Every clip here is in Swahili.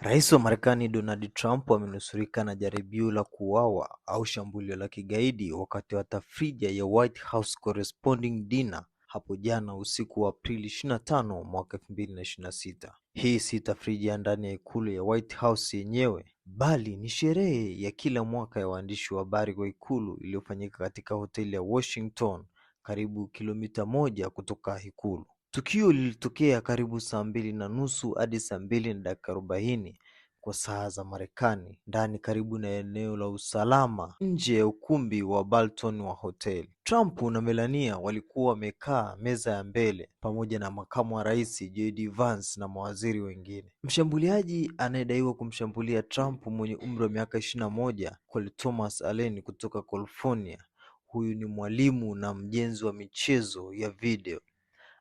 Rais wa Marekani Donald Trump amenusurika na jaribio la kuuawa au shambulio la kigaidi wakati wa tafrija ya White House Corresponding Dinner hapo jana usiku wa Aprili 25 mwaka 2026. Hii si tafrija ya ndani ya ikulu ya White House yenyewe, bali ni sherehe ya kila mwaka ya waandishi wa habari kwa ikulu iliyofanyika katika hoteli ya Washington, karibu kilomita 1 kutoka ikulu. Tukio lilitokea karibu saa 2:30 hadi saa 2:40 kwa saa za Marekani, ndani karibu na eneo la usalama nje ya ukumbi wa Balton wa hoteli. Trump na Melania walikuwa wamekaa meza ya mbele pamoja na makamu wa rais JD Vance na mawaziri wengine. Mshambuliaji anayedaiwa kumshambulia Trump mwenye umri wa miaka 21, Cole Thomas Allen kutoka California. Huyu ni mwalimu na mjenzi wa michezo ya video.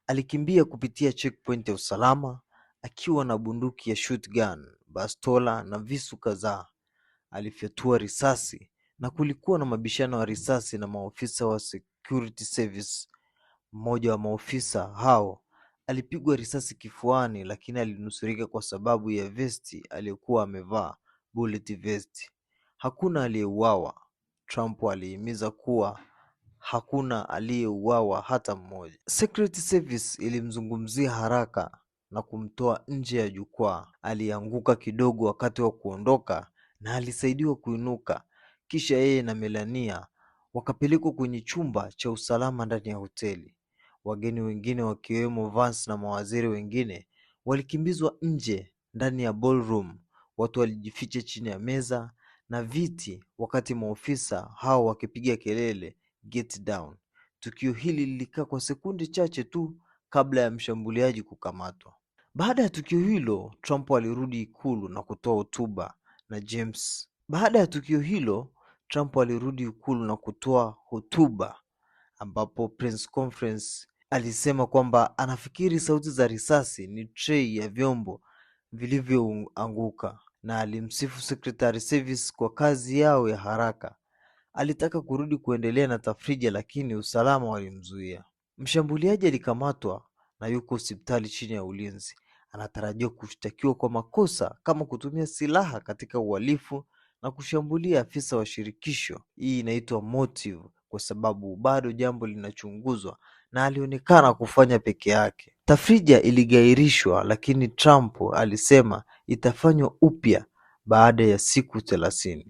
Alikimbia kupitia checkpoint ya usalama akiwa na bunduki ya shotgun, bastola na visu kadhaa. Alifyatua risasi na kulikuwa na mabishano ya risasi na maofisa wa security service. Mmoja wa maofisa hao alipigwa risasi kifuani, lakini alinusurika kwa sababu ya vesti aliyokuwa amevaa, bullet vest. Hakuna aliyeuawa. Trump alihimiza kuwa hakuna aliyeuawa hata mmoja. Security Service ilimzungumzia haraka na kumtoa nje ya jukwaa. Alianguka kidogo wakati wa kuondoka na alisaidiwa kuinuka. Kisha yeye na Melania wakapelekwa kwenye chumba cha usalama ndani ya hoteli. Wageni wengine wakiwemo Vance na mawaziri wengine walikimbizwa nje ndani ya ballroom. Watu walijificha chini ya meza na viti wakati maofisa hao wakipiga kelele get down. Tukio hili lilikaa kwa sekunde chache tu kabla ya mshambuliaji kukamatwa. Baada ya tukio hilo, Trump alirudi ikulu na kutoa hotuba ambapo press conference alisema kwamba anafikiri sauti za risasi ni tray ya vyombo vilivyoanguka, na alimsifu Secretary Service kwa kazi yao ya haraka. Alitaka kurudi kuendelea na tafrija, lakini usalama walimzuia. Mshambuliaji alikamatwa na yuko hospitali chini ya ulinzi. Anatarajiwa kushtakiwa kwa makosa kama kutumia silaha katika uhalifu na kushambulia afisa wa shirikisho. Hii inaitwa motive kwa sababu bado jambo linachunguzwa na alionekana kufanya peke yake. Tafrija iligairishwa, lakini Trump alisema itafanywa upya baada ya siku 30.